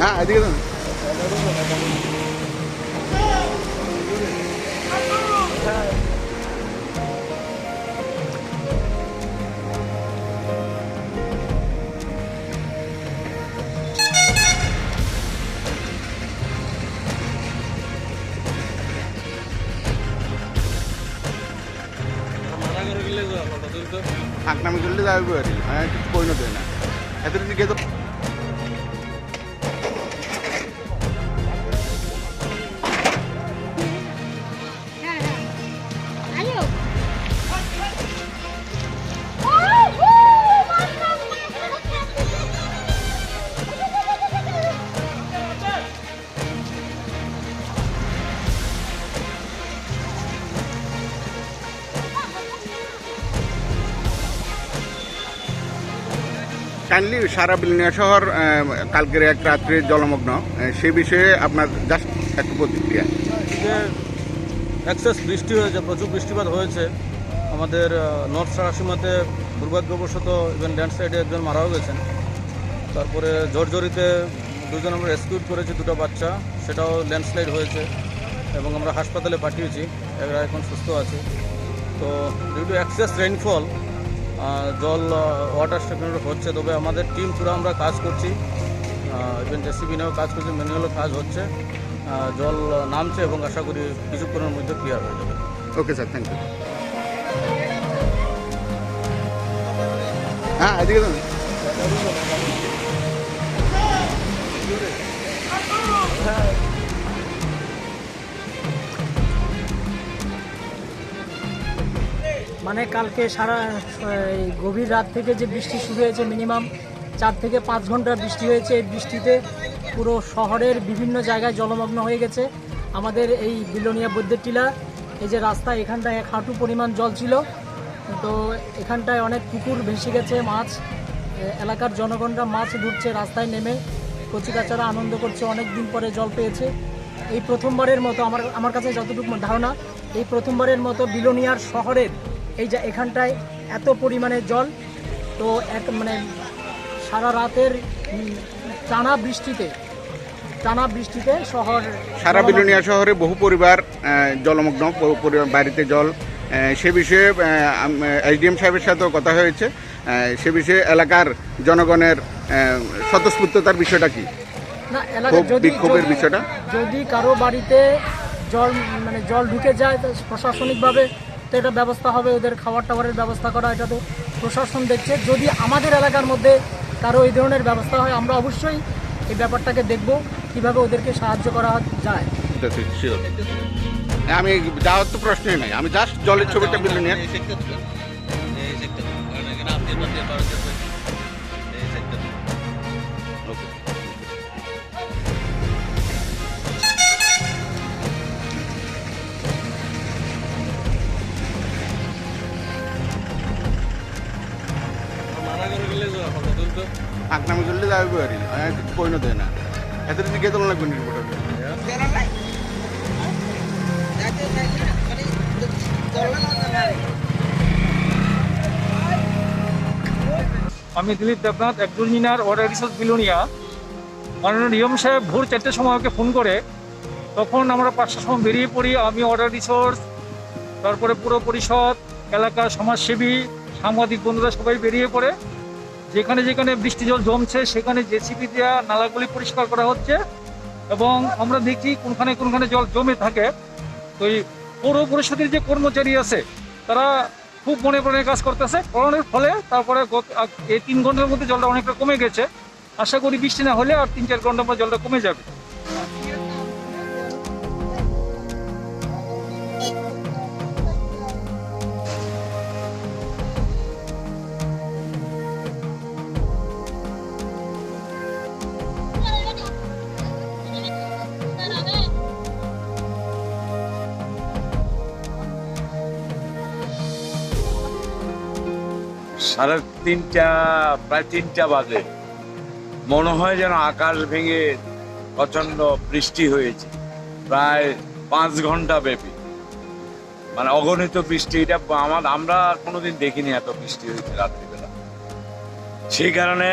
হ্যাঁ এদিকে যান। হাঁকনামি করলে যাবে আর কি, কিছু পরিণত হয় না এত দিকে তো। কাইন্ডলি সারা বিলোনিয়া শহর কালকের এক রাত্রে জলমগ্ন, সে বিষয়ে আপনার জাস্ট একটু প্রতিক্রিয়া। যে এক্সেস বৃষ্টি হয়েছে, প্রচুর বৃষ্টিপাত হয়েছে আমাদের নর্থ সারাসীমাতে। দুর্ভাগ্যবশত ইভেন ল্যান্ডস্লাইডে একজন মারাও গেছেন। তারপরে জর্জরিতে দুজন আমরা রেস্কিউড করেছি, দুটো বাচ্চা, সেটাও ল্যান্ডস্লাইড হয়েছে এবং আমরা হাসপাতালে পাঠিয়েছি, এরা এখন সুস্থ আছে। তো ডিউ টু এক্সেস রেইনফল জল ওয়াটার স্টেশনের হচ্ছে, তবে আমাদের টিম পুরো আমরা কাজ করছি, ইভেন জেসিবি নিয়েও কাজ করছি, ম্যানুয়ালও কাজ হচ্ছে, জল নামছে এবং আশা করি কিছুক্ষণের মধ্যে ক্লিয়ার হয়ে যাবে। Okay sir, thank you. হ্যাঁ এদিকে যান। মানে কালকে সারা গভীর রাত থেকে যে বৃষ্টি শুরু হয়েছে, মিনিমাম 4 থেকে 5 ঘন্টা বৃষ্টি হয়েছে। এই বৃষ্টিতে পুরো শহরের বিভিন্ন জায়গায় জলমগ্ন হয়ে গেছে। আমাদের এই বিলোনিয়া বৈদ্যের টিলা, এই যে রাস্তা, এখানটায় 1 হাঁটু পরিমাণ জল ছিল। তো এখানটায় অনেক পুকুর ভেসে গেছে, মাছ, এলাকার জনগণরা মাছ ধরছে রাস্তায় নেমে, কচিকাচারা আনন্দ করছে, অনেক দিন পরে জল পেয়েছে। এই প্রথমবারের মতো আমার কাছে যতটুকু ধারণা, এই প্রথমবারের মতো বিলোনিয়ার শহরের এই যে এখানটায় এত পরিমাণে জল। তো মানে সারা রাতের টানা বৃষ্টিতে শহর, সারা বিলোনিয়া শহরে বহু পরিবার জলমগ্ন, বহু পরিবার বাড়িতে জল। সে বিষয়ে এসডিএম সাহেবের সাথেও কথা হয়েছে। সে বিষয়ে এলাকার জনগণের স্বতঃস্ফূর্ততার বিষয়টা কি, না এলাকার বিক্ষোভের বিষয়টা? যদি কারো বাড়িতে জল ঢুকে যায়, তো প্রশাসনিকভাবে তো এটা ব্যবস্থা হবে, ওদের খাবার টাবারের ব্যবস্থা করা, এটা তো প্রশাসন দেখছে। যদি আমাদের এলাকার মধ্যে কারো এই ধরনের ব্যবস্থা হয়, আমরা অবশ্যই এই ব্যাপারটাকে দেখব কিভাবে ওদেরকে সাহায্য করা যায়। আমি যাওয়ার তো প্রশ্নই নাই, আমি জাস্ট জলের ছবিটা বিলোনিয়া। হাঁকনামি করলে যাবে আর কি, কিছু পরিণত হয় না এত দিকে তো লাগবে রিপোর্টার। আমি দিলীপ দেবনাথ, একজন ইঞ্জিনিয়ার, ওয়াটার রিসোর্স বিলোনিয়া। মাননীয় নিয়ম সাহেব ভোর 4টের সময় আমাকে ফোন করে, তখন আমরা 5টার সময় বেরিয়ে পড়ি। আমি ওয়াটার রিসোর্স, তারপরে পুর পরিষদ, এলাকার সমাজসেবী, সাংবাদিক বন্ধুরা সবাই বেরিয়ে পড়ে। যেখানে যেখানে বৃষ্টি জল জমছে সেখানে জেসিবি দেওয়া নালাগুলি পরিষ্কার করা হচ্ছে এবং আমরা দেখি কোনখানে জল জমে থাকে। তো এই পৌর পরিষদের যে কর্মচারী আছে তারা খুব মনে প্রাণে কাজ করতেছে, করানোর ফলে তারপরে এই 3 ঘন্টার মধ্যে জলটা অনেকটা কমে গেছে। আশা করি বৃষ্টি না হলে আর 3-4 ঘন্টার পর জলটা কমে যাবে। সাড়ে 3টা, প্রায় 3টা বাজে, মনে হয় যেন আকাশ ভেঙে প্রচন্ড বৃষ্টি হয়েছে, প্রায় 5 ঘন্টা ব্যাপী, মানে অগণিত বৃষ্টি। এটা আমরা কোনোদিন দেখিনি এত বৃষ্টি হয়েছে রাত্রিবেলা। সেই কারণে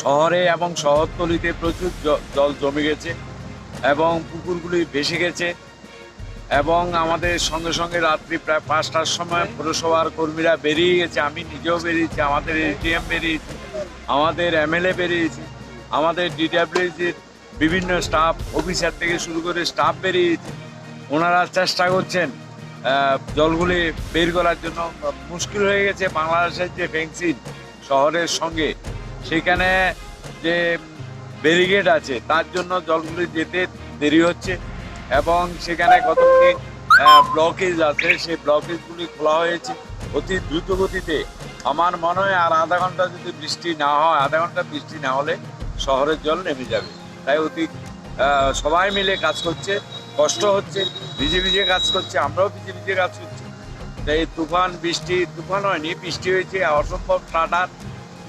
শহরে এবং শহরতলিতে প্রচুর জল জমে গেছে এবং পুকুরগুলি ভেসে গেছে। এবং আমাদের সঙ্গে সঙ্গে রাত্রি প্রায় 5টার সময় পৌরসভার কর্মীরা বেরিয়ে গেছে, আমি নিজেও বেরিয়েছি, আমাদের এসডিএম বেরিয়েছি, আমাদের এমএলএ বেরিয়েছি, আমাদের ডিডব্লিউজির বিভিন্ন স্টাফ অফিসার থেকে শুরু করে স্টাফ বেরিয়েছে। ওনারা চেষ্টা করছেন জলগুলি বের করার জন্য। মুশকিল হয়ে গেছে বাংলাদেশের যে ফেন্সিং শহরের সঙ্গে, সেখানে যে ব্যারিকেড আছে তার জন্য জলগুলি যেতে দেরি হচ্ছে এবং সেখানে কতগুলি ব্লকেজ আছে, সেই ব্লকেজগুলি খোলা হয়েছে অতি দ্রুত গতিতে। আমার মনে হয় আর আধা ঘন্টা যদি বৃষ্টি না হয়, আধা ঘন্টা বৃষ্টি না হলে শহরের জল নেমে যাবে। তাই সবাই মিলে কাজ করছে, কষ্ট হচ্ছে, ভিজে ভিজে কাজ করছে, আমরাও ভিজে ভিজে কাজ করছি। তাই তুফান হয়নি, বৃষ্টি হয়েছে, অসম্ভব টাটা,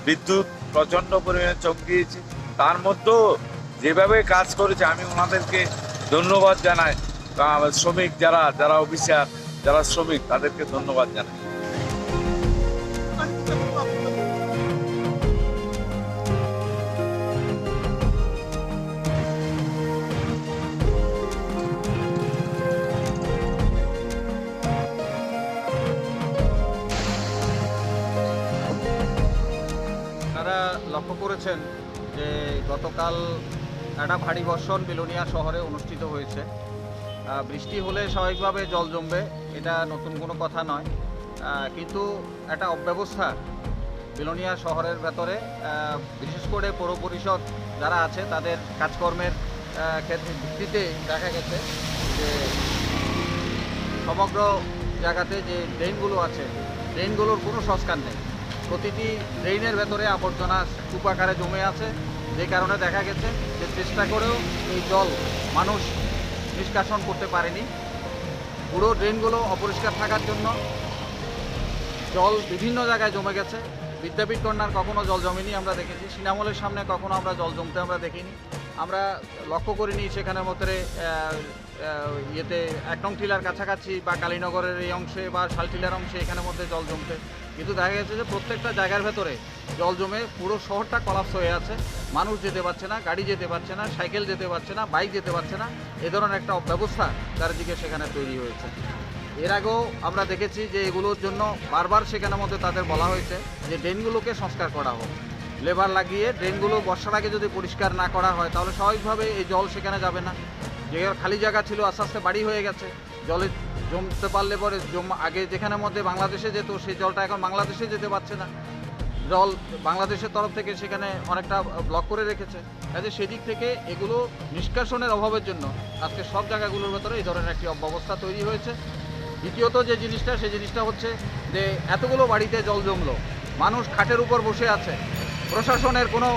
বিদ্যুৎ প্রচণ্ড পরিমাণে চমকিয়েছে। তার মধ্যেও যেভাবে কাজ করেছে আমি ওনাদেরকে ধন্যবাদ জানাই। শ্রমিক যারা অফিসার, যারা শ্রমিক, তাদেরকে ধন্যবাদ জানাই। আপনারা লক্ষ্য করেছেন যে গতকাল একটা ভারী বর্ষণ বিলোনিয়া শহরে অনুষ্ঠিত হয়েছে। বৃষ্টি হলে স্বাভাবিকভাবে জল জমবে, এটা নতুন কোনো কথা নয়, কিন্তু একটা অব্যবস্থা বিলোনিয়া শহরের ভেতরে, বিশেষ করে পৌর পরিষদ যারা আছে তাদের কাজকর্মের ভিত্তিতে দেখা গেছে যে সমগ্র জায়গাতে যে ড্রেনগুলো আছে, ড্রেনগুলোর কোনো সংস্কার নেই। প্রতিটি ড্রেনের ভেতরে আবর্জনা স্তূপ আকারে জমে আছে, যে কারণে দেখা গেছে যে চেষ্টা করেও এই জল মানুষ নিষ্কাশন করতে পারেনি। পুরো ড্রেনগুলো অপরিষ্কার থাকার জন্য জল বিভিন্ন জায়গায় জমে গেছে। বিদ্যাপীঠ কন্যার কখনো জল জমেনি আমরা দেখেছি, সিনামলের সামনে কখনো আমরা জল জমতে আমরা দেখিনি, আমরা লক্ষ্য করিনি সেখানের মধ্যে ইয়েতে 1 নং টিলার কাছাকাছি বা কালীনগরের এই অংশে বা শালটিলার অংশে এখানের মধ্যে জল জমতে, কিন্তু দেখা গেছে যে প্রত্যেকটা জায়গার ভেতরে জল জমে পুরো শহরটা কলাপস হয়ে আছে। মানুষ যেতে পারছে না, গাড়ি যেতে পারছে না, সাইকেল যেতে পারছে না, বাইক যেতে পারছে না, এ ধরনের একটা অব্যবস্থা চারিদিকে সেখানে তৈরি হয়েছে। এর আগেও আমরা দেখেছি যে এগুলোর জন্য বারবার সেখানের মধ্যে তাদের বলা হয়েছে যে ড্রেনগুলোকে সংস্কার করা হোক, লেবার লাগিয়ে ড্রেনগুলো বর্ষার আগে যদি পরিষ্কার না করা হয় তাহলে স্বাভাবিকভাবে এই জল সেখানে যাবে না। যে খালি জায়গা ছিল আস্তে আস্তে বাড়ি হয়ে গেছে, জলে জমতে পারলে পরে আগে যেখানের মধ্যে বাংলাদেশে যেত সেই জলটা এখন বাংলাদেশে যেতে পারছে না, জল বাংলাদেশের তরফ থেকে সেখানে অনেকটা ব্লক করে রেখেছে। কাজে সেদিক থেকে এগুলো নিষ্কাশনের অভাবের জন্য আজকে সব জায়গাগুলোর ভেতরে এই ধরনের একটি অব্যবস্থা তৈরি হয়েছে। দ্বিতীয়ত যে জিনিসটা, সেই জিনিসটা হচ্ছে যে এতগুলো বাড়িতে জল জমলো, মানুষ খাটের উপর বসে আছে, প্রশাসনের কোনো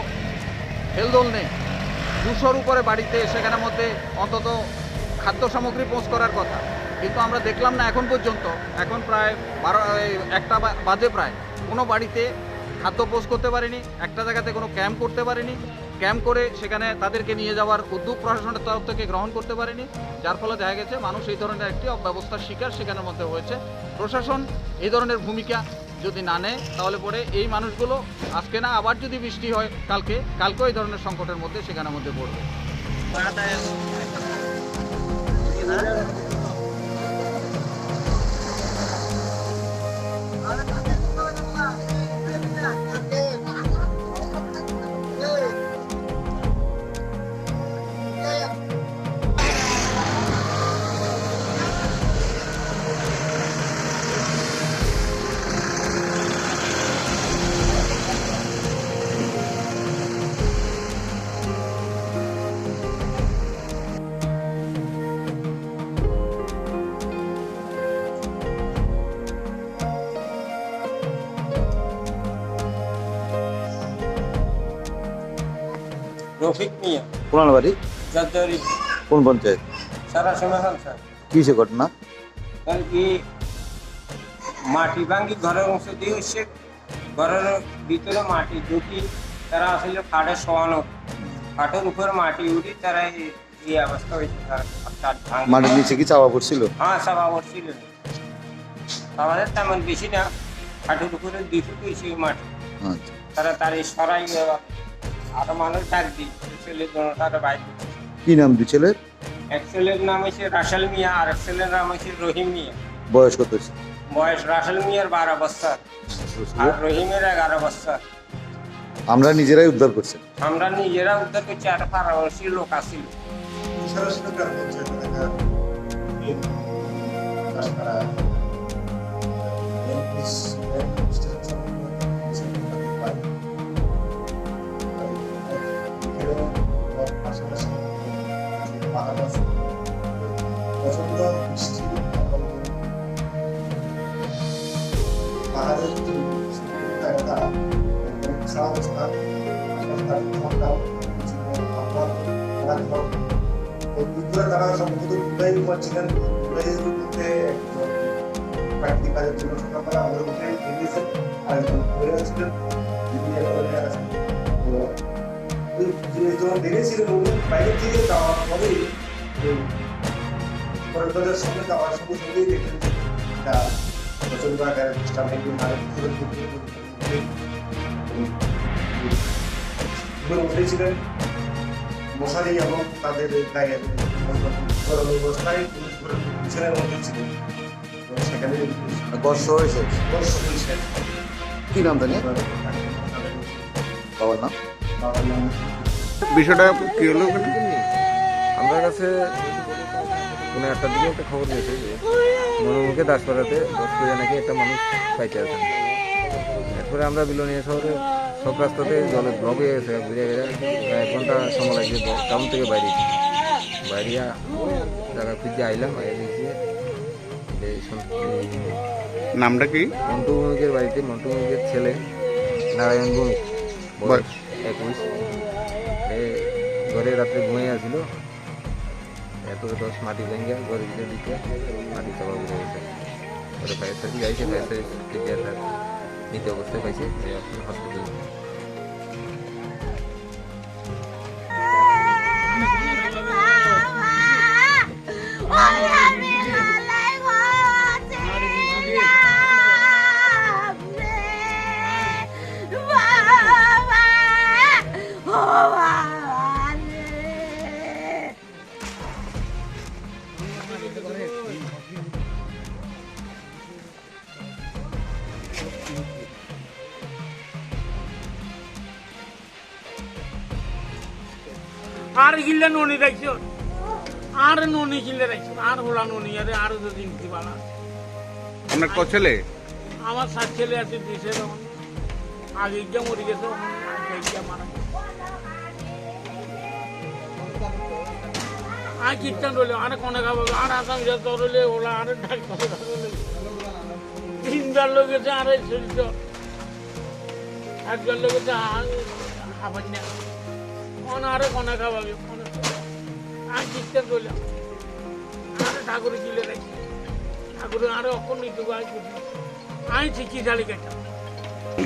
হেলদোল নেই। 200-র উপরে বাড়িতে সেখানের মধ্যে অন্তত খাদ্য সামগ্রী পৌঁছ করার কথা, কিন্তু আমরা দেখলাম না এখন পর্যন্ত। এখন প্রায় 1টা বাজে, প্রায় কোনো বাড়িতে খাদ্য পৌঁছ করতে পারেনি, একটা জায়গাতে কোনো ক্যাম্প করতে পারেনি, ক্যাম্প করে সেখানে তাদেরকে নিয়ে যাওয়ার উদ্যোগ প্রশাসনের তরফ থেকে গ্রহণ করতে পারেনি, যার ফলে দেখা গেছে মানুষ এই ধরনের একটি অব্যবস্থার শিকার সেখানের মধ্যে হয়েছে। প্রশাসন এই ধরনের ভূমিকা যদি না নেয় তাহলে পরে এই মানুষগুলো আজকে না আবার যদি বৃষ্টি হয় কালকেও এই ধরনের সংকটের মধ্যে সেখানের মধ্যে পড়বে। রফিক মিয়া, কোন বাড়ি, জাজরি, কোন পঞ্চায়েত, সারা সমাধান স্যার। কি সে ঘটনা? কারণ কি মাটি ভাঙ্গি ঘরের অংশ দিয়ে হচ্ছে, ঘরের ভিতরে মাটি ঢুকি, তারা আসলে খাটে শোয়ানো, খাটের উপরে মাটি উঠি, তারা এই অবস্থা হয়েছে। মাটির নিচে কি চাওয়া পড়ছিল? হ্যাঁ, চাপা পড়ছিল, আমাদের তেমন বেশি না, খাটের উপরে 2 ফুট হয়েছে মাটি। আচ্ছা, তারা তার সরাই আর মানুষ ডাক দিই ছেলের জন্য তারা বাইক। কি নাম দুই ছেলের? এক ছেলের নাম হচ্ছে রাসেল মিয়া আর এক ছেলের নাম হচ্ছে রহিম মিয়া। বয়স কত হয়েছে? বয়স রাসেল মিয়ার 12 বছর আর রহিমের 11 বছর। আমরা নিজেরাই উদ্ধার করছি। আমরা নিজেরা উদ্ধার করছি, আর পাড়াবাসী লোক আসছিল। তারা সম্ভবত দুবাই করছিলেন। দুবাইয়ের মধ্যে একজন প্রাকৃতিক কাজের জন্য সকালবেলা আমাদের মধ্যে বেরিয়েছেন, আরেকজন ঘুরে আসছিলেন। যখন বেরিয়েছিলেন উনি বাইরের থেকে যাওয়ার পরেই পর্যটকদের সঙ্গে যাওয়ার সঙ্গে সঙ্গেই দেখলেন যে এটা প্রচন্ড আকারে উঠেছিলেন মশারি এবং তাদের গায়ে অবস্থায় পিছনের মধ্যে ছিলেন। সেখানে বর্ষ হয়েছে। কি নাম জানি বাবার নাম? বিষয়টা কি হলো ওখানে? আমার কাছে কোনো একটা দিকে একটা খবর গেছে যে মনোমুখে দাসপাড়াতে 10 করে নাকি একটা মানুষ পাইতে আছেন। এরপরে আমরা বিলোনিয়া শহরে সব রাস্তাতে জলের ব্লক হয়ে গেছে, ঘুরে ঘুরে 1 ঘন্টা সময় লাগছে টাউন থেকে বাইরে জায়গা ফিরতে আইলাম। নামটা কি? মন্টু ভৌমিকের বাড়িতে মন্টু ভৌমিকের ছেলে নারায়ণ ভৌমিক, বয়স 21। ঘরে রাত্রে ঘুমিয়ে আসছিল, এত 10 মাটি ভেঙে ঘরের ভিতরে দিকে মাটি চাপা পড়ে গেছে। পরে ফায়ার সার্ভিস আইসে, ফায়ার সার্ভিস থেকে তার মৃত অবস্থায় পাইছে, এখন হসপিটাল। আর গিলে ননি রাখছো, আর ননি গিলে রাখছো, আর হোলা ননি আরে আর দিন দিবালা। আপনার ক ছেলে? আমার 7 ছেলে আছে, 2 ছেলে আগে গিয়ে মরে গেছে, মারা গেছে। আর কীর্তন রইলে আর কোনে খাবো, আর আসাম যা তরলে ওলা আর ডাক্তার 3বার লোক গেছে, আর চলছ 1বার লোক গেছে হাবান না আরে কোনে খাওয়াবে, আর কীর্তন রইলে আর ঠাকুর গিলে রাখি, ঠাকুর আরো অক্ষর নিতে আমি ঠিকই জালি কেটা।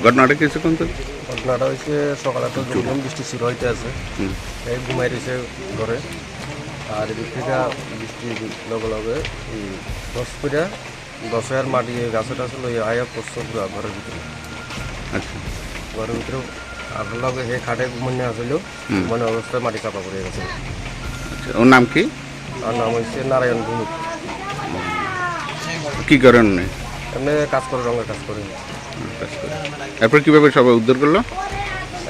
ঘটনাটা কিছুক্ষণ তো? ঘটনাটা হয়েছে সকালে তো জমজম বৃষ্টি শুরু হইতে আছে, এই ঘুমাই রয়েছে ঘরে। আর এদিক থেকে বৃষ্টি লগে লগে 10 মাটি গাছে টাছে লই আয়া পড়ছে পুরা ঘরের ভিতরে। আচ্ছা, ঘরের ভিতরে আপনার লগে সেই খাটে ঘুমানো আসছিল, মানে অবস্থায় মাটি চাপা পড়ে গেছে। ওর নাম কি? আর নাম হচ্ছে নারায়ণ ভৌমিক। কি করেন উনি? এমনি কাজ করে, রঙের কাজ করে। এরপর কিভাবে সবাই উদ্ধার করলো?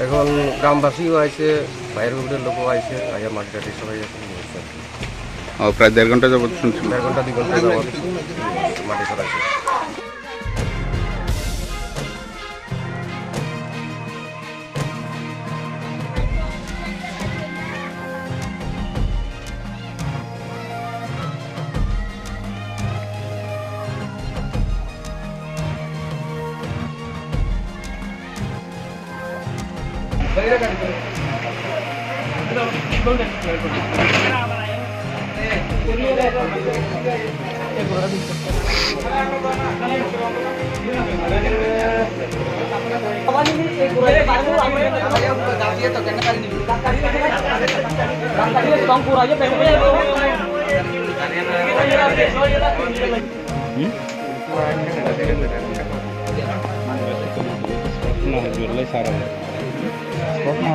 এখন গ্রামবাসীও আইছে, বাইরের উপরের লোকও আইছে, আইয়া মাটি টাটি সবাই প্রায় 1.5 ঘন্টা যাবত শুনছিলাম। 1.5 ঘন্টা 2 ঘন্টা যাওয়ার মাটি সরাইছে। ঘটনা